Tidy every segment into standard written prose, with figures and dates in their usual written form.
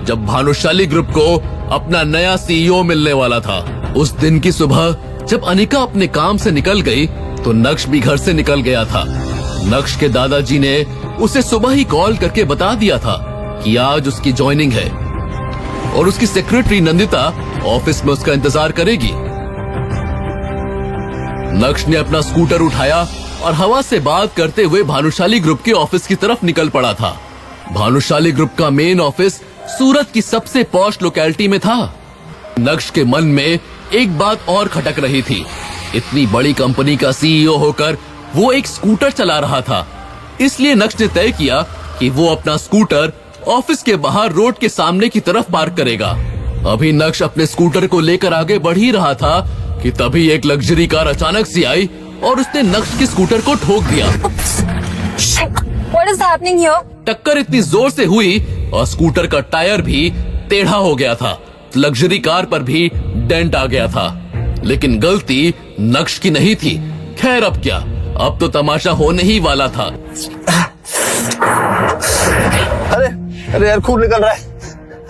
जब भानुशाली ग्रुप को अपना नया सीईओ मिलने वाला था। उस दिन की सुबह जब अनिका अपने काम से निकल गई तो नक्श भी घर से निकल गया था। नक्श के दादाजी ने उसे सुबह ही कॉल करके बता दिया था कि आज उसकी ज्वाइनिंग है और उसकी सेक्रेटरी नंदिता ऑफिस में उसका इंतजार करेगी। नक्श ने अपना स्कूटर उठाया और हवा से बात करते हुए भानुशाली ग्रुप के ऑफिस की तरफ निकल पड़ा था। भानुशाली ग्रुप का मेन ऑफिस सूरत की सबसे पॉश लोकेलिटी में था। नक्श के मन में एक बात और खटक रही थी। इतनी बड़ी कंपनी का सीईओ होकर वो एक स्कूटर चला रहा था, इसलिए नक्श ने तय किया कि वो अपना स्कूटर ऑफिस के बाहर रोड के सामने की तरफ पार्क करेगा। अभी नक्श अपने स्कूटर को लेकर आगे बढ़ ही रहा था कि तभी एक लग्जरी कार अचानक से आई और उसने नक्श के स्कूटर को ठोक दिया। What is happening here? टक्कर इतनी जोर से हुई और स्कूटर का टायर भी टेढ़ा हो गया था। लग्जरी कार पर भी डेंट आ गया था, लेकिन गलती नक्श की नहीं थी। खैर अब क्या, अब तो तमाशा होने ही वाला था। अरे अरे यार, खून निकल रहा है।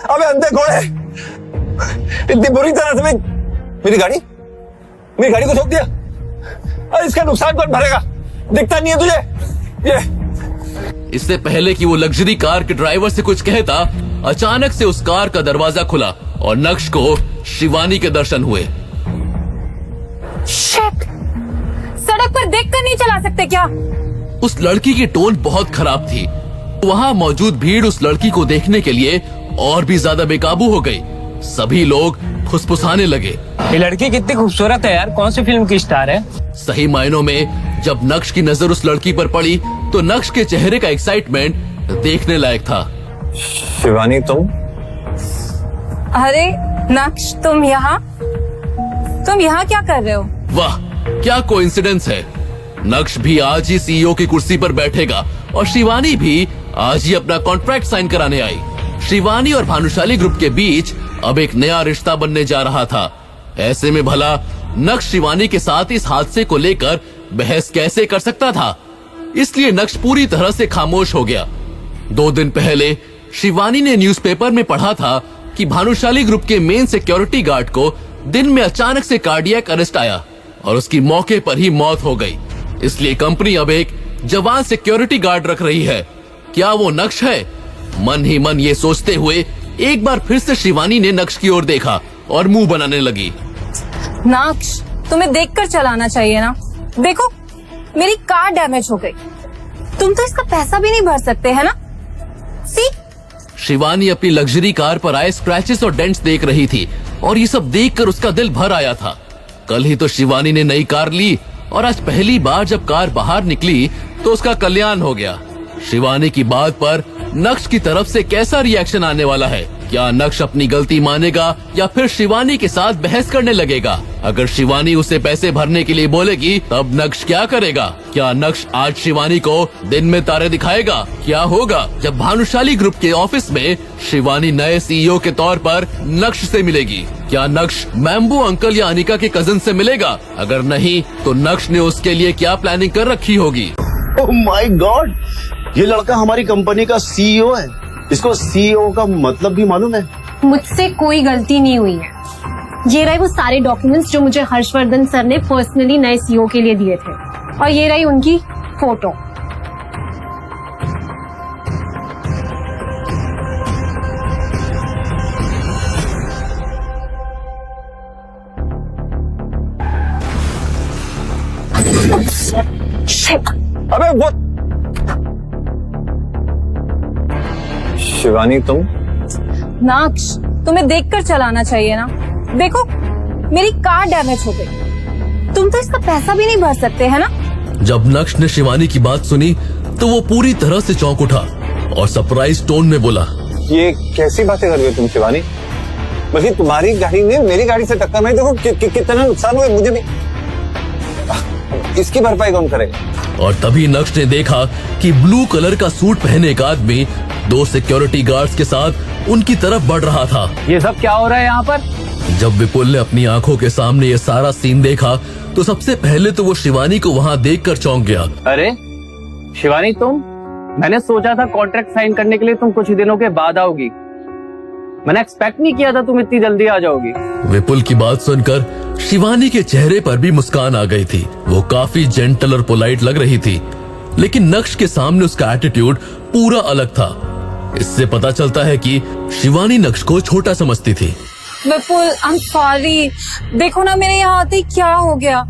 अबे अंधे घोड़े, इतनी बुरी तरह से मेरी गाड़ी को ठोक दिया। अरे इसका नुकसान कौन भरेगा? दिखता नहीं है तुझे? ये इससे पहले कि वो लग्जरी कार के ड्राइवर से कुछ कहता, अचानक से उस कार का दरवाजा खुला और नक्श को शिवानी के दर्शन हुए। शिट! सड़क पर देखकर नहीं चला सकते क्या? उस लड़की की टोन बहुत खराब थी। वहाँ मौजूद भीड़ उस लड़की को देखने के लिए और भी ज्यादा बेकाबू हो गई। सभी लोग फुसफुसाने लगे। ये लड़की कितनी खूबसूरत है यार, कौन सी फिल्म की स्टार है? सही मायनों में जब नक्श की नजर उस लड़की पर पड़ी तो नक्श के चेहरे का एक्साइटमेंट देखने लायक था। शिवानी तुम? अरे नक्श, तुम यहाँ क्या कर रहे हो? वाह, क्या कोइंसिडेंस है। नक्श भी आज ही सीईओ की कुर्सी पर बैठेगा और शिवानी भी आज ही अपना कॉन्ट्रैक्ट साइन कराने आई। शिवानी और भानुशाली ग्रुप के बीच अब एक नया रिश्ता बनने जा रहा था। ऐसे में भला नक्श शिवानी के साथ इस हादसे को लेकर बहस कैसे कर सकता था? इसलिए नक्श पूरी तरह से खामोश हो गया। 2 दिन पहले शिवानी ने न्यूज़पेपर में पढ़ा था कि भानुशाली ग्रुप के मेन सिक्योरिटी गार्ड को दिन में अचानक से कार्डियक अरेस्ट आया और उसकी मौके पर ही मौत हो गई। इसलिए कंपनी अब एक जवान सिक्योरिटी गार्ड रख रही है। क्या वो नक्श है? मन ही मन ये सोचते हुए एक बार फिर से शिवानी ने नक्श की ओर देखा और मुंह बनाने लगी। नक्श, तुम्हें देखकर चलाना चाहिए ना। देखो, मेरी कार डैमेज हो गई। तुम तो इसका पैसा भी नहीं भर सकते, है ना? सी? शिवानी अपनी लग्जरी कार पर आए स्क्रैचेस और डेंट्स देख रही थी और ये सब देखकर उसका दिल भर आया था। कल ही तो शिवानी ने नई कार ली और आज पहली बार जब कार बाहर निकली तो उसका कल्याण हो गया। शिवानी की बात पर नक्श की तरफ से कैसा रिएक्शन आने वाला है? क्या नक्श अपनी गलती मानेगा या फिर शिवानी के साथ बहस करने लगेगा? अगर शिवानी उसे पैसे भरने के लिए बोलेगी तब नक्श क्या करेगा? क्या नक्श आज शिवानी को दिन में तारे दिखाएगा? क्या होगा जब भानुशाली ग्रुप के ऑफिस में शिवानी नए सीईओ के तौर पर नक्श से मिलेगी? क्या नक्श मैम्बू अंकल या अनिका के कजिन से मिलेगा? अगर नहीं तो नक्श ने उसके लिए क्या प्लानिंग कर रखी होगी? ओह माय गॉड, ये लड़का हमारी कंपनी का सीईओ है। इसको सीईओ का मतलब भी मालूम है। मुझसे कोई गलती नहीं हुई है। ये रहे वो सारे डॉक्यूमेंट्स जो मुझे हर्षवर्धन सर ने पर्सनली नए सीईओ के लिए दिए थे, और ये रही उनकी फोटो। अबे वो शिवानी तुम? नक्श, तुम्हें देखकर चलाना चाहिए ना। देखो, मेरी कार डैमेज हो गई। तुम तो इसका पैसा भी नहीं भर सकते, है ना? जब नक्श ने शिवानी की बात सुनी तो वो पूरी तरह से चौंक उठा और सरप्राइज टोन में बोला, ये कैसी बातें कर रही हो तुम शिवानी? बल्कि तुम्हारी गाड़ी ने मेरी गाड़ी से टक्कर मारी, देखो कितना नुकसान हुआ मुझे भी। इसकी भरपाई कौन करेगा? और तभी नक्श ने देखा कि ब्लू कलर का सूट पहने एक आदमी 2 सिक्योरिटी गार्ड्स के साथ उनकी तरफ बढ़ रहा था। ये सब क्या हो रहा है यहाँ पर? जब विपुल ने अपनी आंखों के सामने ये सारा सीन देखा तो सबसे पहले तो वो शिवानी को वहाँ देखकर चौंक गया। अरे शिवानी तुम? मैंने सोचा था कॉन्ट्रैक्ट साइन करने के लिए तुम कुछ ही दिनों के बाद आओगी, मैंने एक्सपेक्ट नहीं किया था तुम इतनी जल्दी आ जाओगी। विपुल की बात सुनकर शिवानी के चेहरे पर भी मुस्कान आ गई थी। वो काफी जेंटल और पोलाइट लग रही थी, लेकिन नक्श के सामने उसका एटीट्यूड पूरा अलग था। इससे पता चलता है कि शिवानी नक्श को छोटा समझती थी। विपुल, आई एम सॉरी। देखो ना, मेरे यहाँ आते ही क्या हो गया।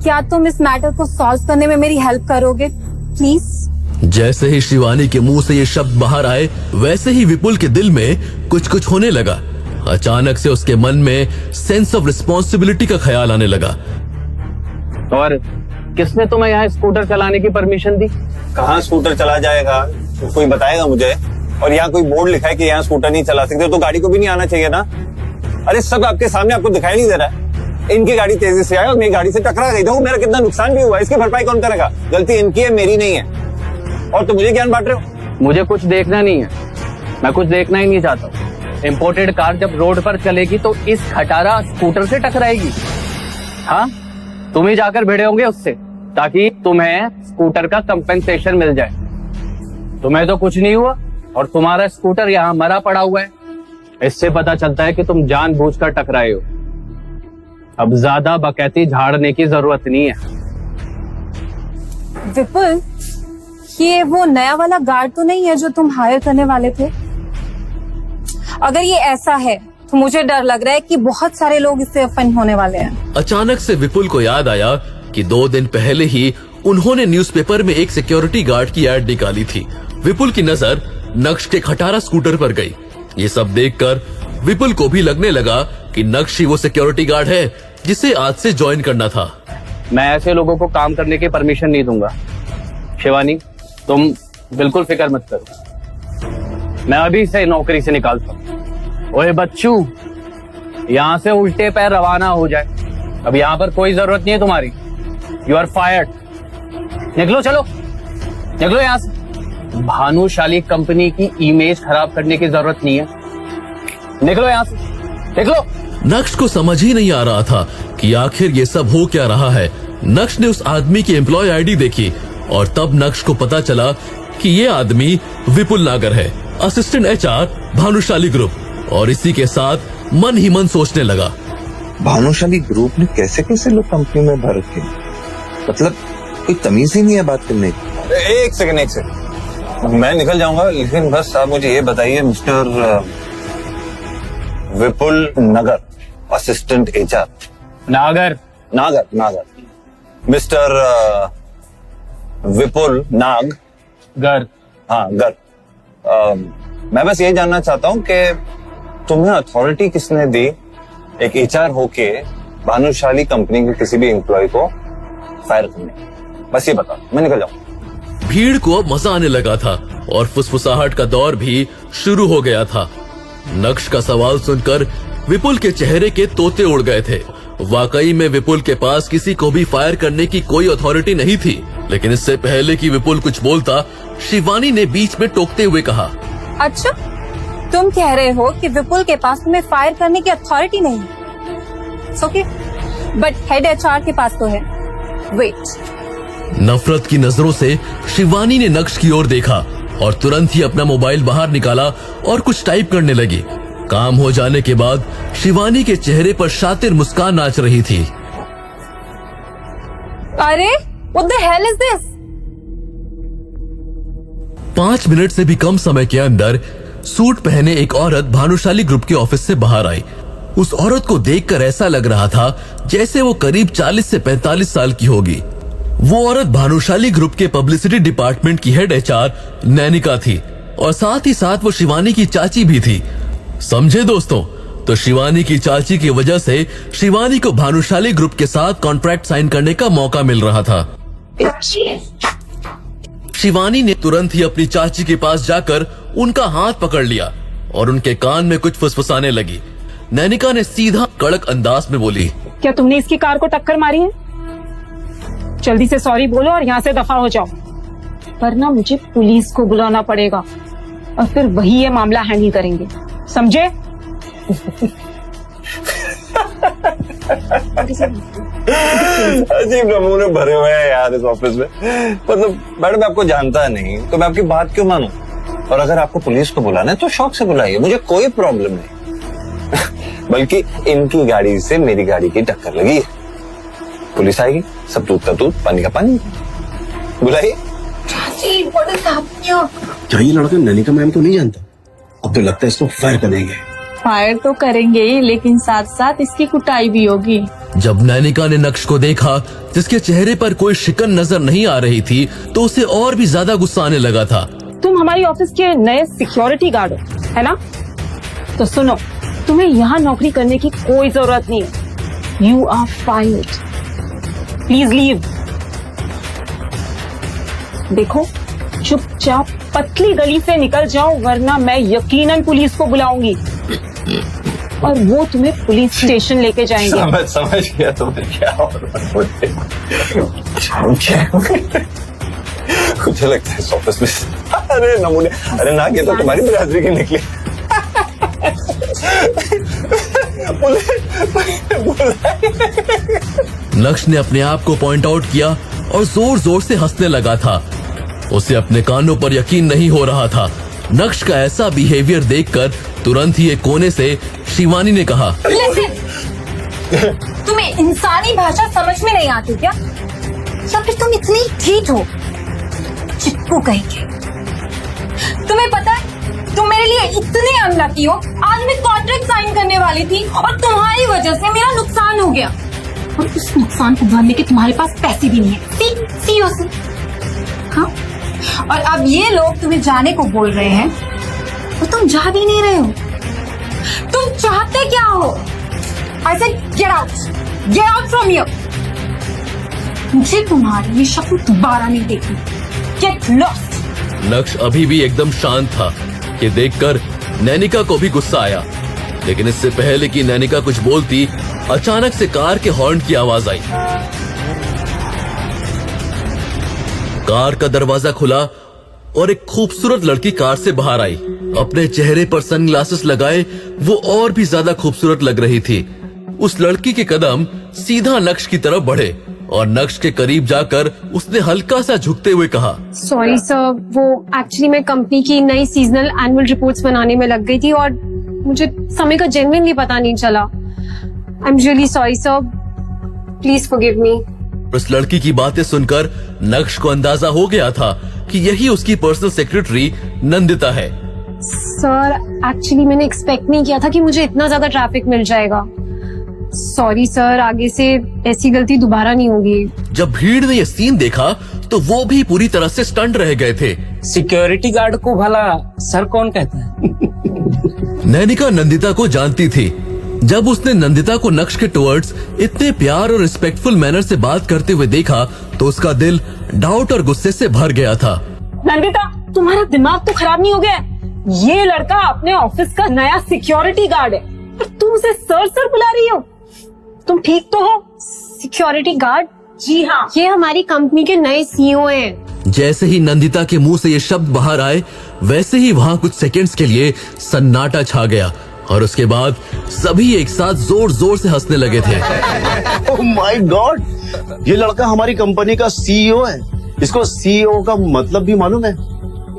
क्या तुम इस मैटर को सॉल्व करने में मेरी हेल्प करोगे प्लीज? जैसे ही शिवानी के मुंह से ये शब्द बाहर आए, वैसे ही विपुल के दिल में कुछ होने लगा। अचानक से उसके मन में सेंस ऑफ रिस्पॉन्सिबिलिटी का ख्याल आने लगा। और किसने तुम्हें यहाँ स्कूटर चलाने की परमिशन दी? कहाँ स्कूटर चला जाएगा, कोई बताएगा मुझे? और यहाँ कोई बोर्ड लिखा है कि यहाँ स्कूटर नहीं चला सकते, तो गाड़ी को भी नहीं आना चाहिए ना? अरे सब आपके सामने, आपको दिखाई नहीं दे रहा है? इनकी गाड़ी तेजी से आई और मेरी गाड़ी से टकरा गई। देखो मेरा कितना नुकसान भी हुआ, इसकी भरपाई कौन करेगा? गलती इनकी है, मेरी नहीं है। और तुम मुझे ज्ञान बांट रहे हो? मुझे कुछ देखना नहीं है, मैं कुछ देखना ही नहीं चाहता। इम्पोर्टेड कार जब रोड पर चलेगी तो इस खटारा स्कूटर से टकराएगी। हाँ, तुम ही जाकर भिड़े होंगे उससे ताकि तुम्हें स्कूटर का कंपेंसेशन मिल जाए। तुम्हें तो कुछ नहीं हुआ और तुम्हारा स्कूटर यहाँ मरा पड़ा हुआ है। इससे पता चलता है कि तुम जानबूझकर टकराए हो। अब ज्यादा बकैती झाड़ने की जरूरत नहीं है। विपुल, ये वो नया वाला गार्ड तो नहीं है जो तुम हायर करने वाले थे? अगर ये ऐसा है तो मुझे डर लग रहा है कि बहुत सारे लोग इससे ऑफेंड होने वाले हैं। अचानक से विपुल को याद आया कि 2 दिन पहले ही उन्होंने न्यूज़पेपर में एक सिक्योरिटी गार्ड की एड निकाली थी। विपुल की नजर नक्श के खटारा स्कूटर पर गई। ये सब देखकर विपुल को भी लगने लगा कि नक्श ही वो सिक्योरिटी गार्ड है जिसे आज से ज्वाइन करना था। मैं ऐसे लोगों को काम करने की परमिशन नहीं दूंगा। शिवानी, तुम बिल्कुल फिक्र मत करो, मैं अभी से नौकरी से निकालता हूँ। ओए बच्चू, यहाँ से उल्टे पैर रवाना हो जाए। अब यहाँ पर कोई जरूरत नहीं है तुम्हारी। You are fired. निकलो, चलो निकलो यहाँ से। भानुशाली कंपनी की इमेज खराब करने की जरूरत नहीं है। निकलो यहाँ से, निकलो। नक्श को समझ ही नहीं आ रहा था कि आखिर ये सब हो क्या रहा है। नक्श ने उस आदमी की एम्प्लॉय आईडी देखी और तब नक्श को पता चला कि ये आदमी विपुल नागर है, असिस्टेंट HR भानुशाली ग्रुप। और इसी के साथ मन ही मन सोचने लगा, भानुशाली ग्रुप ने कैसे कैसे लोग कंपनी में भर रखे, मतलब कोई तमीज ही नहीं है बात करने की। एक सेकंड, मैं निकल जाऊंगा, लेकिन बस आप मुझे ये बताइए, मिस्टर विपुल नगर, असिस्टेंट HR। नागर मिस्टर विपुल नाग गर। हाँ, गर। मैं बस ये जानना चाहता हूँ कि तुम्हें अथॉरिटी किसने दी एक HR होके भानुशाली कंपनी के किसी भी एम्प्लॉय को फायर करने? बस ये बता, मैं निकल जाऊँ। भीड़ को अब मजा आने लगा था और फुसफुसाहट का दौर भी शुरू हो गया था। नक्श का सवाल सुनकर विपुल के चेहरे के तोते उड़ गए थे। वाकई में विपुल के पास किसी को भी फायर करने की कोई अथॉरिटी नहीं थी। लेकिन इससे पहले कि विपुल कुछ बोलता, शिवानी ने बीच में टोकते हुए कहा, अच्छा, तुम कह रहे हो कि विपुल के पास तुम्हें फायर करने की अथॉरिटी नहीं है? ओके, बट हेड HR के पास तो है। वेट। नफरत की नजरों से शिवानी ने नक्श की ओर देखा और तुरंत ही अपना मोबाइल बाहर निकाला और कुछ टाइप करने लगी। काम हो जाने के बाद शिवानी के चेहरे पर शातिर मुस्कान नाच रही थी। अरे, what the hell is this? 5 minute से भी कम समय के अंदर सूट पहने एक औरत भानुशाली ग्रुप के ऑफिस से बाहर आई। उस औरत को देखकर ऐसा लग रहा था जैसे वो करीब 40 से 45 साल की होगी। वो औरत भानुशाली ग्रुप के पब्लिसिटी डिपार्टमेंट की हेड HR नैनिका थी और साथ ही साथ वो शिवानी की चाची भी थी। समझे दोस्तों? तो शिवानी की चाची की वजह से शिवानी को भानुशाली ग्रुप के साथ कॉन्ट्रैक्ट साइन करने का मौका मिल रहा था। शिवानी ने तुरंत ही अपनी चाची के पास जाकर उनका हाथ पकड़ लिया और उनके कान में कुछ फुसफुसाने लगी। नैनिका ने सीधा कड़क अंदाज में बोली, क्या तुमने इसकी कार को टक्कर मारी है? जल्दी से सॉरी बोलो और यहाँ से दफा हो जाओ, वरना मुझे पुलिस को बुलाना पड़ेगा और फिर वही ये मामला हैंडल करेंगे, समझे? अजीब नमूने भरे हुए हैं यार इस ऑफिस में। मतलब मैडम, आपको जानता नहीं तो मैं आपकी बात क्यों मानूं? और अगर आपको पुलिस को बुलाना है तो शौक से बुलाइए, मुझे कोई प्रॉब्लम नहीं। बल्कि इनकी गाड़ी से मेरी गाड़ी की टक्कर लगी है, पुलिस आएगी, सब दूध का दूध पानी का पानी। बुलाइए। क्या ये लड़का नैनिका मैम को नहीं जानता? अब तो लगता है इसको फायर करेंगे। फायर तो करेंगे ही, लेकिन साथ साथ इसकी कुटाई भी होगी। जब नैनिका ने नक्श को देखा, जिसके चेहरे पर कोई शिकन नजर नहीं आ रही थी, तो उसे और भी ज्यादा गुस्सा आने लगा था। तुम हमारी ऑफिस के नए सिक्योरिटी गार्ड हो, है ना? तो सुनो, तुम्हें यहाँ नौकरी करने की कोई जरूरत नहीं है। You are fired, please leave. देखो, चुपचाप पतली गली से निकल जाओ, वरना मैं यकीनन पुलिस को बुलाऊंगी और वो तुम्हें पुलिस स्टेशन लेके जाएंगे। समझ गया मुझे लगता है इस ऑफिस में अरे नमूने, अरे ना के तो तुम्हारी बिरादरी की निकली। नक्श ने अपने आप को पॉइंट आउट किया और जोर जोर से हंसने लगा था। उसे अपने कानों पर यकीन नहीं हो रहा था। नक्श का ऐसा बिहेवियर देखकर तुरंत ही एक कोने से शिवानी ने कहा, तुम्हें इंसानी भाषा समझ में नहीं आती क्या? या फिर तुम इतनी ढीठ हो? चिपकू कहेंगे। तुम्हें पता है, तुम मेरे लिए इतने अनलकी हो। आज मैं कॉन्ट्रैक्ट साइन करने वाली थी और तुम्हारी वजह से मेरा नुकसान हो गया, और उस नुकसान को भरने के तुम्हारे पास पैसे भी नहीं है। सी हाँ, और अब ये लोग तुम्हें जाने को बोल रहे हैं और तुम जा भी नहीं रहे हो। तुम चाहते क्या हो? I said get out from here. मुझे तुम्हारी ये शक्ल दोबारा नहीं देखनी। Get lost. नक्श अभी भी एकदम शांत था कि देखकर नैनिका को भी गुस्सा आया, लेकिन इससे पहले कि नैनिका कुछ बोलती, अचानक से कार के हॉर्न की आवाज आई। कार का दरवाजा खुला और एक खूबसूरत लड़की कार से बाहर आई। अपने चेहरे पर सनग्लासेस लगाए वो और भी ज्यादा खूबसूरत लग रही थी। उस लड़की के कदम सीधा नक्श की तरफ बढ़े और नक्श के करीब जाकर उसने हल्का सा झुकते हुए कहा, सॉरी सर, वो एक्चुअली मैं कंपनी की नई सीजनल एनुअल रिपोर्ट्स बनाने में लग गई थी और मुझे समय का जेन्युइनली पता नहीं चला। I am really sorry sir, please forgive me. उस लड़की की बातें सुनकर नक्श को अंदाजा हो गया था कि यही उसकी पर्सनल सेक्रेटरी नंदिता है। सर, एक्चुअली मैंने एक्सपेक्ट नहीं किया था कि मुझे इतना ज्यादा ट्रैफिक मिल जाएगा। सॉरी सर, आगे से ऐसी गलती दोबारा नहीं होगी। जब भीड़ ने यह सीन देखा तो वो भी पूरी तरह से स्टंट रह गए थे। सिक्योरिटी गार्ड को भला सर कौन कहता है? नैनिका नंदिता को जानती थी। जब उसने नंदिता को नक्श के टुवर्ड्स इतने प्यार और रिस्पेक्टफुल मैनर से बात करते हुए देखा तो उसका दिल डाउट और गुस्से से भर गया था। नंदिता, तुम्हारा दिमाग तो खराब नहीं हो गया? ये लड़का अपने ऑफिस का नया सिक्योरिटी गार्ड है और तुम उसे सर बुला रही हो। तुम ठीक तो हो? Security guard? जी हाँ, ये हमारी कंपनी के नए सीईओ हैं। जैसे ही नंदिता के मुंह से ये शब्द बाहर आए, वैसे ही वहाँ कुछ सेकंड्स के लिए सन्नाटा छा गया और उसके बाद सभी एक साथ जोर जोर से हंसने लगे थे। ओह माय गॉड, ये लड़का हमारी कंपनी का सीईओ है। इसको सीईओ का मतलब भी मालूम है?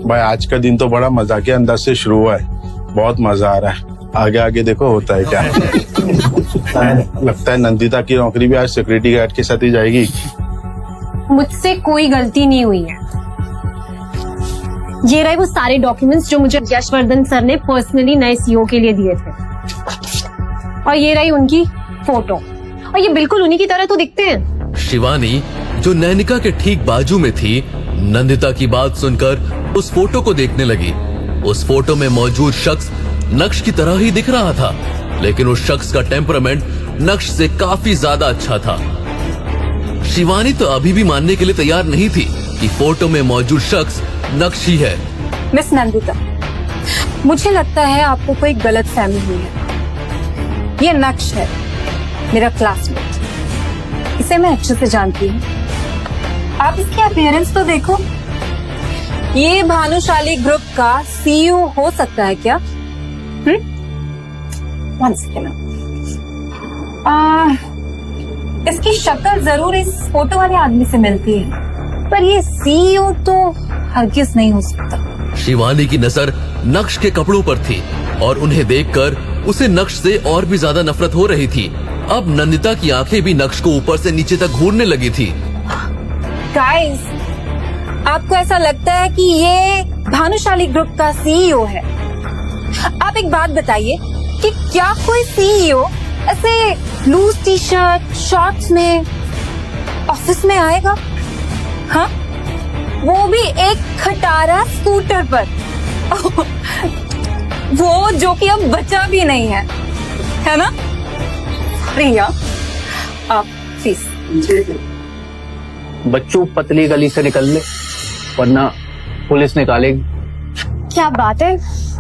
भाई आज का दिन तो बड़ा मजाकिया अंदाज से शुरू हुआ है, बहुत मजा आ रहा है। आगे आगे देखो होता है क्या। लगता है नंदिता की नौकरी भी आज सिक्योरिटी गार्ड के साथ ही जाएगी। मुझसे कोई गलती नहीं हुई है। ये रहे वो सारे डॉक्यूमेंट्स जो मुझे यशवर्धन सर ने पर्सनली नए सीईओ के लिए दिए थे, और ये रही उनकी फोटो, और ये बिल्कुल उन्हीं की तरह तो दिखते हैं। शिवानी, जो नैनिका के ठीक बाजू में थी, नंदिता की बात सुनकर उस फोटो को देखने लगी। उस फोटो में मौजूद शख्स नक्श की तरह ही दिख रहा था, लेकिन उस शख्स का टेम्परामेंट नक्श से काफी ज्यादा अच्छा था। शिवानी तो अभी भी मानने के लिए तैयार नहीं थी कि फोटो में मौजूद शख्स नक्श ही है। मिस नंदिता, मुझे लगता है आपको कोई गलत फहमी हुई है। ये नक्श है, मेरा क्लासमेट। इसे मैं अच्छे से जानती हूँ। आप इसके अपीयरेंस तो देखो। ये भानुशाली ग्रुप का सीईओ हो सकता है क्या? One second. इसकी शक्ल जरूर इस फोटो वाले आदमी से मिलती है, पर ये सीईओ तो हरगिज नहीं हो सकता। शिवानी की नजर नक्श के कपड़ों पर थी और उन्हें देखकर उसे नक्श से और भी ज्यादा नफरत हो रही थी। अब नंदिता की आंखें भी नक्श को ऊपर से नीचे तक घूरने लगी थी। गाइस, आपको ऐसा लगता है कि ये भानुशाली ग्रुप का सीईओ है? आप एक बात बताइए कि क्या कोई सीईओ ऐसे लूज टी शर्ट शॉर्ट्स में ऑफिस में आएगा? हाँ, वो भी एक खटारा स्कूटर पर। वो जो कि अब बचा भी नहीं है ना? प्रिया, आप प्लीज। बच्चों पतली गली से निकल ले वरना पुलिस निकालेगी। क्या बात है,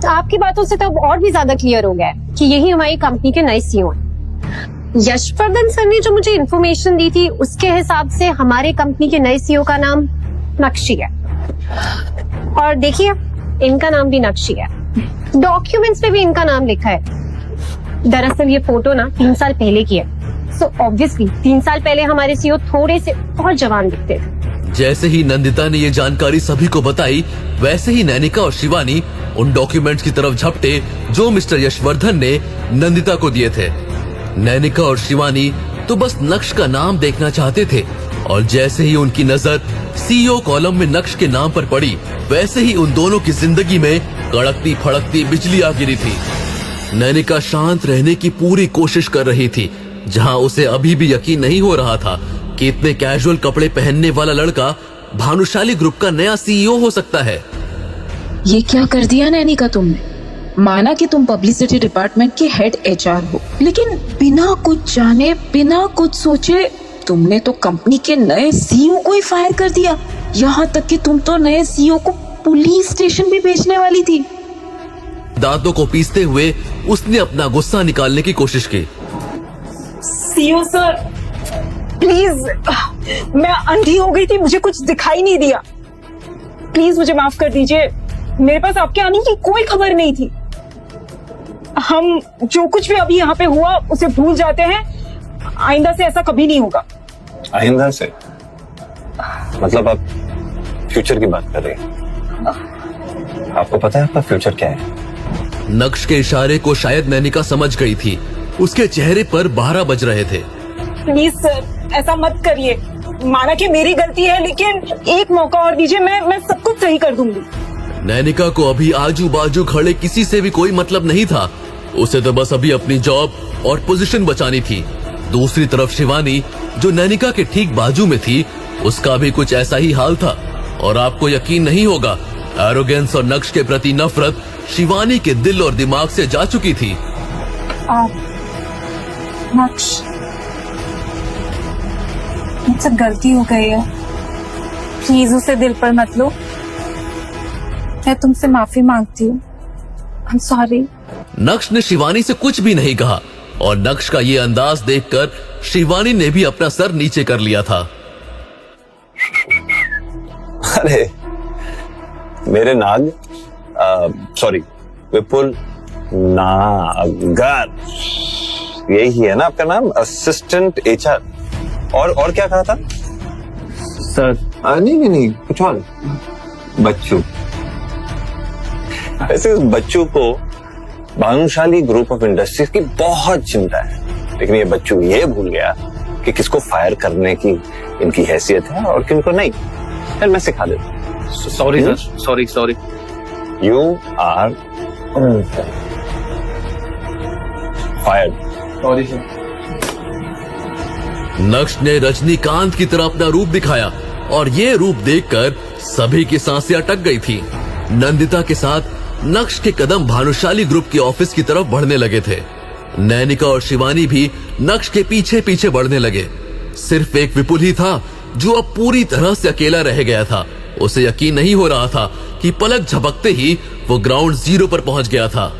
आपकी बातों से तो अब और भी ज्यादा क्लियर हो गया है कि यही हमारी कंपनी के नए सीईओ हैं। यशवर्धन सर ने जो मुझे इन्फॉर्मेशन दी थी उसके हिसाब से हमारे कंपनी के नए सीईओ का नाम नक्शी है। और देखिए, इनका नाम भी नक्शी है, डॉक्यूमेंट्स पे भी इनका नाम लिखा है। दरअसल ये फोटो ना 3 साल पहले की है, सो ऑब्वियसली 3 साल पहले हमारे सीईओ थोड़े से और जवान दिखते थे। जैसे ही नंदिता ने ये जानकारी सभी को बताई, वैसे ही नैनिका और शिवानी उन डॉक्यूमेंट्स की तरफ झपटे जो मिस्टर यशवर्धन ने नंदिता को दिए थे। नैनिका और शिवानी तो बस नक्श का नाम देखना चाहते थे और जैसे ही उनकी नजर सीईओ कॉलम में नक्श के नाम पर पड़ी, वैसे ही उन दोनों की जिंदगी में कड़कती फड़कती बिजली आ गिरी थी। नैनिका शांत रहने की पूरी कोशिश कर रही थी, जहां उसे अभी भी यकीन नहीं हो रहा था कि इतने कैजुअल कपड़े पहनने वाला लड़का भानुशाली ग्रुप का नया सीईओ हो सकता है। ये क्या कर दिया नैनिका तुमने? माना कि तुम पब्लिसिटी डिपार्टमेंट के हेड एचआर हो, लेकिन बिना कुछ जाने बिना कुछ सोचे तुमने तो कंपनी के नए सीईओ को ही फायर कर दिया। यहाँ तक कि तुम तो नए सीईओ को पुलिस स्टेशन भी भेजने वाली थी। दांतों को पीसते हुए उसने अपना गुस्सा निकालने की कोशिश की। सीईओ सर, प्लीज, मैं अंधी हो गई थी, मुझे कुछ दिखाई नहीं दिया। प्लीज मुझे माफ कर दीजिए, मेरे पास आपके आने की कोई खबर नहीं थी। हम जो कुछ भी अभी यहाँ पे हुआ उसे भूल जाते हैं, आइंदा से ऐसा कभी नहीं होगा। आइंदा से मतलब आप फ्यूचर की बात कर रहे हैं? आपको पता है आपका फ्यूचर क्या है? नक्श के इशारे को शायद नैनिका समझ गई थी। उसके चेहरे पर 12 बज रहे थे। प्लीज सर, ऐसा मत करिए। माना कि मेरी गलती है, लेकिन एक मौका और दीजिए, मैं सब कुछ सही कर दूंगी। नैनिका को अभी आजू बाजू खड़े किसी से भी कोई मतलब नहीं था। उसे तो बस अभी अपनी जॉब और पोजीशन बचानी थी। दूसरी तरफ शिवानी, जो नैनिका के ठीक बाजू में थी, उसका भी कुछ ऐसा ही हाल था। और आपको यकीन नहीं होगा, एरोगेंस और नक्श के प्रति नफरत शिवानी के दिल और दिमाग से जा चुकी थी। नक्श, मुझसे गलती हो गई है, प्लीज उसे दिल पर मत लो। मैं तुमसे माफी मांगती हूँ। I am sorry. नक्श ने शिवानी से कुछ भी नहीं कहा और नक्श का ये अंदाज देखकर शिवानी ने भी अपना सर नीचे कर लिया था। अरे मेरे नाग, सॉरी विपुल नागर, यही है ना आपका नाम? Assistant HR. और क्या कहा था सर? नहीं कुछ और। बच्चू। ऐसे इस बच्चू को भानुशाली ग्रुप ऑफ इंडस्ट्रीज की बहुत चिंता है, लेकिन ये बच्चू ये भूल गया कि किसको फायर करने की इनकी हैसियत है और किनको नहीं। फिर मैं सिखा देता हूँ। Sorry sir, sorry. You are fired. Sorry sir. Naksh ने रजनीकांत की तरह अपना रूप दिखाया और ये रूप देखकर सभी की सांसें अटक गई थी। नंदिता के साथ नक्श के कदम भानुशाली ग्रुप के ऑफिस की तरफ बढ़ने लगे थे। नैनिका और शिवानी भी नक्श के पीछे पीछे बढ़ने लगे। सिर्फ एक विपुल ही था जो अब पूरी तरह से अकेला रह गया था। उसे यकीन नहीं हो रहा था कि पलक झपकते ही वो ग्राउंड जीरो पर पहुंच गया था।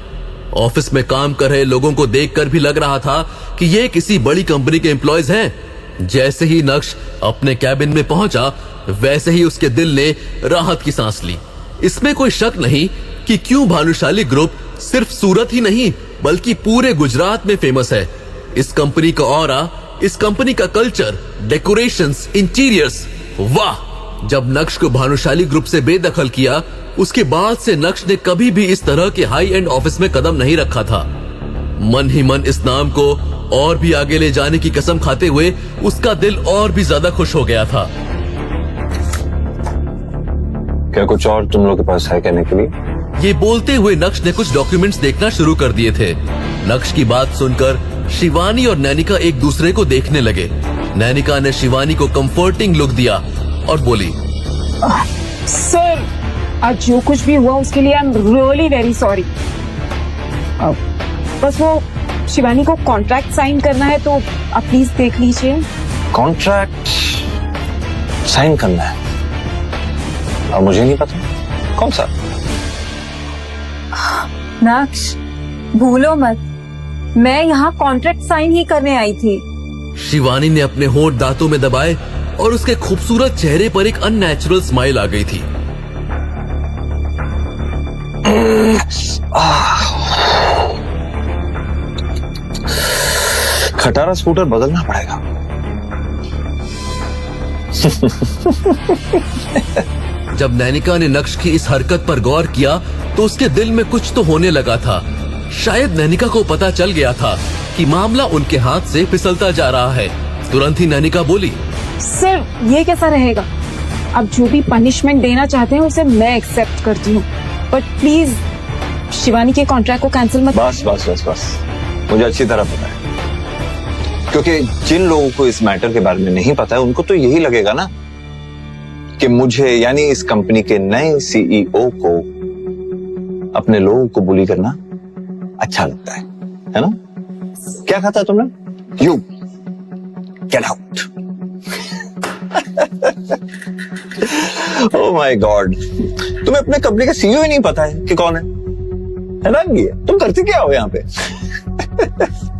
ऑफिस में काम कर रहे लोगों को देखकर भी लग रहा था कि ये किसी बड़ी कंपनी के एम्प्लॉयज हैं। जैसे ही नक्श अपने कैबिन में पहुंचा, वैसे ही उसके दिल ने राहत की सांस ली। इसमें कोई शक नहीं कि क्यों भानुशाली ग्रुप सिर्फ सूरत ही नहीं बल्कि पूरे गुजरात में फेमस है। इस कंपनी का ऑरा, इस कंपनी का कल्चर, डेकोरेशंस, इंटीरियर्स, वाह जब नक्श को भानुशाली ग्रुप से बेदखल किया, उसके बाद से नक्श ने कभी भी इस तरह के हाई एंड ऑफिस में कदम नहीं रखा था। मन ही मन इस नाम को और भी आगे ले जाने की कसम खाते हुए उसका दिल और भी ज्यादा खुश हो गया था। क्या कुछ और तुम लोग के पास है कहने के लिए? ये बोलते हुए नक्श ने कुछ डॉक्यूमेंट्स देखना शुरू कर दिए थे। नक्श की बात सुनकर शिवानी और नैनिका एक दूसरे को देखने लगे। नैनिका ने शिवानी को कंफर्टिंग लुक दिया और बोली, सर आज जो कुछ भी हुआ उसके लिए I am really very sorry. बस वो शिवानी को कॉन्ट्रैक्ट साइन करना है तो आप प्लीज देख लीजिए। कॉन्ट्रैक्ट साइन करना है और मुझे नहीं पता कौन सा। नक्श भूलो मत, मैं यहाँ कॉन्ट्रैक्ट साइन ही करने आई थी। शिवानी ने अपने होंठ दांतों में दबाए और उसके खूबसूरत चेहरे पर एक अननेचुरल स्माइल आ गई थी। खटारा स्कूटर बदलना पड़ेगा। जब नैनिका ने नक्श की इस हरकत पर गौर किया तो उसके दिल में कुछ तो होने लगा था। शायद नैनिका को पता चल गया था कि मामला उनके हाथ से फिसलता जा रहा है। तुरंत ही नैनिका बोली, सर ये कैसा रहेगा? आप जो भी पनिशमेंट देना चाहते हैं उसे मैं एक्सेप्ट करती हूँ, बट प्लीज शिवानी के कॉन्ट्रैक्ट को कैंसिल मत। बस बस बस बस, मुझे अच्छी तरह पता है, क्योंकि जिन लोगों को इस मैटर के बारे में नहीं पता है उनको तो यही लगेगा ना कि मुझे यानी इस कंपनी के नए सीईओ को अपने लोगों को बुली करना अच्छा लगता है ना? क्या कहा था तुमने? You get out. Oh my God, तुम्हें अपने कंपनी का सीईओ ही नहीं पता है कि कौन है ना? ये तुम करते क्या हो यहाँ पे?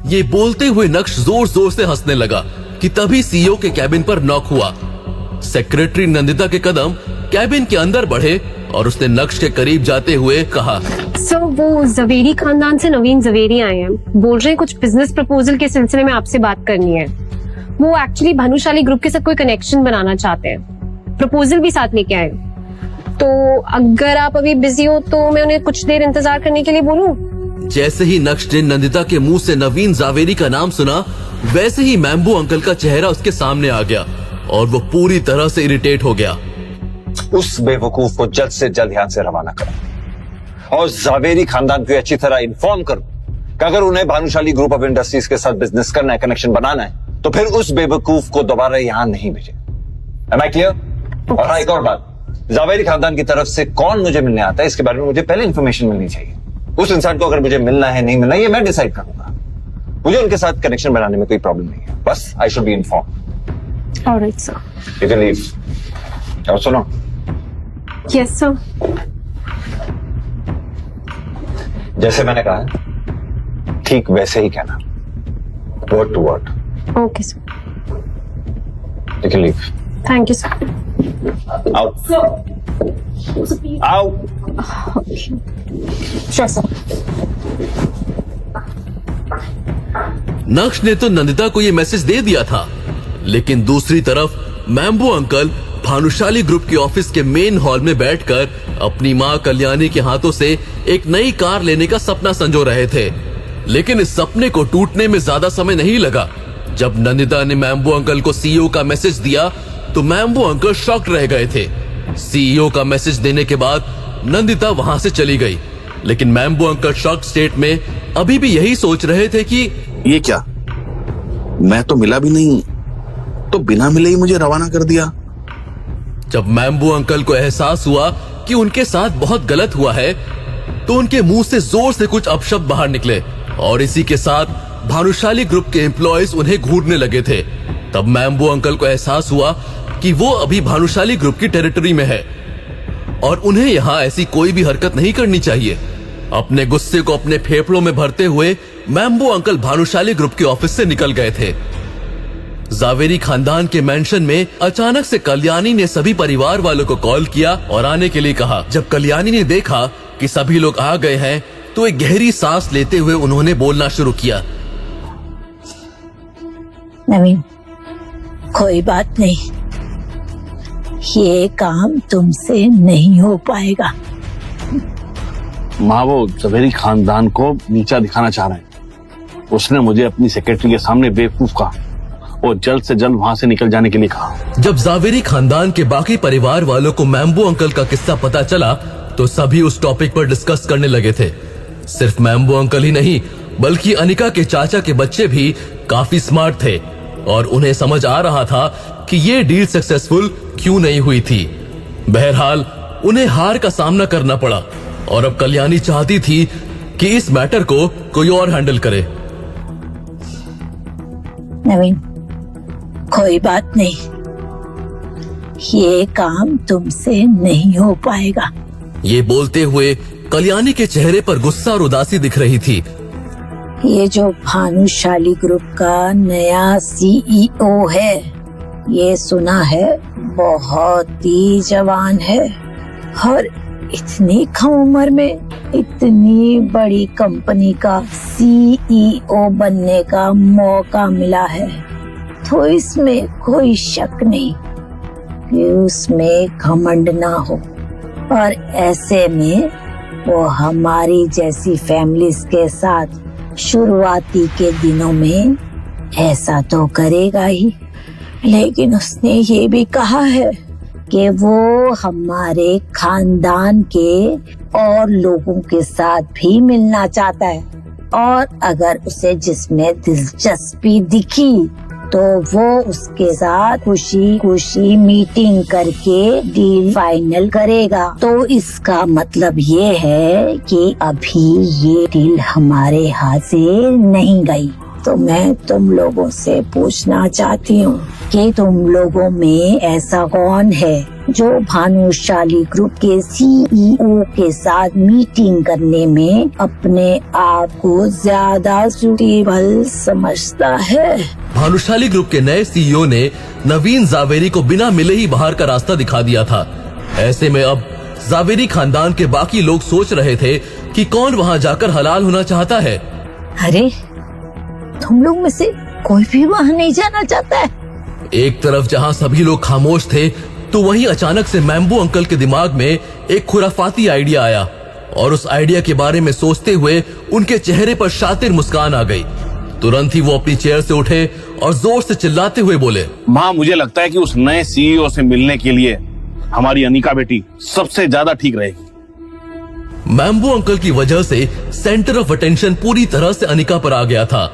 ये बोलते हुए नक्श जोर जोर से हंसने लगा कि तभी सीईओ के कैबिन पर नॉक हुआ। सेक्रेटरी नंदिता के कदम कैबिन के अंदर बढ़े और उसने नक्श के करीब जाते हुए कहा, सर वो जवेरी खानदान से नवीन जवेरी आए हैं, बोल रहे हैं कुछ बिजनेस प्रपोजल के सिलसिले में आपसे बात करनी है। वो एक्चुअली भानुशाली ग्रुप के साथ कोई कनेक्शन बनाना चाहते हैं, प्रपोजल भी साथ लेके आए। तो अगर आप अभी बिजी हो तो मैं उन्हें कुछ देर इंतजार करने के लिए बोलूं? जैसे ही नक्श ने नंदिता के मुंह से नवीन जावेरी का नाम सुना, वैसे ही मैम्बू अंकल का चेहरा उसके सामने आ गया और वो पूरी तरह से इरिटेट हो गया। उस बेवकूफ को जल्द से जल्द यहाँ से रवाना करो और जावेरी खानदान को अच्छी तरह इन्फॉर्म करो कि अगर उन्हें भानुशाली ग्रुप ऑफ इंडस्ट्रीज के साथ बिजनेस करना है, कनेक्शन बनाना है, तो फिर उस बेवकूफ को दोबारा यहाँ नहीं भेजे। Am I clear? और हाँ, एक और बात, जावेरी खानदान की तरफ से कौन मुझे मिलने आता है इसके बारे में मुझे पहले इंफॉर्मेशन मिलनी चाहिए। उस इंसान को अगर मुझे मिलना है नहीं मिलना, ये मैं डिसाइड करूंगा। मुझे उनके साथ कनेक्शन बनाने में कोई प्रॉब्लम नहीं है, बस I should be inform. Alright sir. You can leave. और सुनो, यस सर। जैसे मैंने कहा ठीक वैसे ही कहना, word to word. Okay sir. You can leave. Thank you sir. Out out. Sure sir. Naksh ने तो नंदिता को ये मैसेज दे दिया था, लेकिन दूसरी तरफ मैम्बू अंकल भानुशाली ग्रुप के ऑफिस के मेन हॉल में बैठकर अपनी मां कल्याणी के हाथों से एक नई कार लेने का सपना संजो रहे थे। लेकिन इस सपने को टूटने में ज्यादा समय नहीं लगा। जब नंदिता ने मैम्बू अंकल को सीईओ का मैसेज दिया तो मैम्बू अंकल शॉक्ड रह गए थे। सीईओ का मैसेज देने के बाद नंदिता वहां से चली गई, लेकिन मैम्बू अंकल शॉक्ड स्टेट में अभी भी यही सोच रहे थे कि ये क्या, मैं तो मिला भी नहीं, तो बिना मिले ही मुझे रवाना कर दिया। जब मैम्बू अंकल को एहसास हुआ कि उनके साथ बहुत गलत हुआ है, तो उनके मुंह से जोर से कुछ अपशब्द बाहर निकले और इसी के साथ भानुशाली ग्रुप के एम्प्लॉयज उन्हें घूरने लगे थे। तब मैम्बू अंकल को एहसास हुआ कि वो अभी भानुशाली ग्रुप की टेरिटरी में है और उन्हें यहाँ ऐसी कोई भी हरकत नहीं करनी चाहिए। अपने गुस्से को अपने फेफड़ों में भरते हुए मैम्बू अंकल भानुशाली ग्रुप के ऑफिस से निकल गए थे। जावेरी खानदान के मेंशन में अचानक से कल्याणी ने सभी परिवार वालों को कॉल किया और आने के लिए कहा। जब कल्याणी ने देखा कि सभी लोग आ गए हैं तो एक गहरी सांस लेते हुए उन्होंने बोलना शुरू किया। नवीन, कोई बात नहीं, ये काम तुमसे नहीं हो पाएगा। माँ वो जवेरी खानदान को नीचा दिखाना चाह रहे हैं। उसने मुझे अपनी सेक्रेटरी के सामने बेवकूफ कहा और जल्द से जल्द वहां से निकल जाने के लिए कहा। जब जावेरी खानदान के बाकी परिवार वालों को मैम्बो अंकल का किस्सा पता चला तो सभी उस टॉपिक पर डिस्कस करने लगे थे। सिर्फ मैम्बो अंकल ही नहीं बल्कि अनिका के चाचा के बच्चे भी काफी स्मार्ट थे और उन्हें समझ आ रहा था कि ये डील सक्सेसफुल क्यों नहीं हुई थी। बहरहाल उन्हें हार का सामना करना पड़ा और अब कल्याणी चाहती थी कि इस मैटर को कोई और हैंडल करे। नवीन, कोई बात नहीं, ये काम तुमसे नहीं हो पाएगा। ये बोलते हुए कल्याणी के चेहरे पर गुस्सा और उदासी दिख रही थी। ये जो भानुशाली ग्रुप का नया सीईओ है, ये सुना है बहुत ही जवान है और इतनी कम उम्र में इतनी बड़ी कंपनी का सीईओ बनने का मौका मिला है, तो इसमें कोई शक नहीं कि उसमें घमंड ना हो। और ऐसे में वो हमारी जैसी फैमिलीज के साथ शुरुआती के दिनों में ऐसा तो करेगा ही, लेकिन उसने ये भी कहा है कि वो हमारे खानदान के और लोगों के साथ भी मिलना चाहता है और अगर उसे जिसमें दिलचस्पी दिखी तो वो उसके साथ खुशी खुशी मीटिंग करके डील फाइनल करेगा। तो इसका मतलब ये है कि अभी ये डील हमारे हाथ से नहीं गई। तो मैं तुम लोगों से पूछना चाहती हूँ कि तुम लोगों में ऐसा कौन है जो भानुशाली ग्रुप के सीईओ के साथ मीटिंग करने में अपने आप को ज्यादा सूटेबल समझता है। भानुशाली ग्रुप के नए सीईओ ने नवीन जावेरी को बिना मिले ही बाहर का रास्ता दिखा दिया था। ऐसे में अब जावेरी खानदान के बाकी लोग सोच रहे थे कि कौन वहां जाकर हलाल होना चाहता है। अरे तुम लोग में से कोई भी वहाँ नहीं जाना चाहता है? एक तरफ जहां सभी लोग खामोश थे तो वहीं अचानक से मैम्बो अंकल के दिमाग में एक खुराफाती आइडिया आया और उस आइडिया के बारे में सोचते हुए उनके चेहरे पर शातिर मुस्कान आ गई। तुरंत ही वो अपनी चेयर से उठे और जोर से चिल्लाते हुए बोले, माँ मुझे लगता है कि उस नए सीईओ से मिलने के लिए हमारी अनिका बेटी सबसे ज्यादा ठीक रहेगी। मैम्बो अंकल की वजह से सेंटर ऑफ अटेंशन पूरी तरह से अनिका पर आ गया था।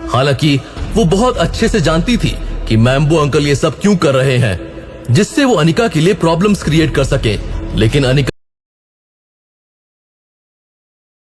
हालांकि वो बहुत अच्छे से जानती थी कि मैम्बो अंकल ये सब क्यों कर रहे हैं, जिससे वो अनिका के लिए प्रॉब्लम्स क्रिएट कर सके। लेकिन अनिका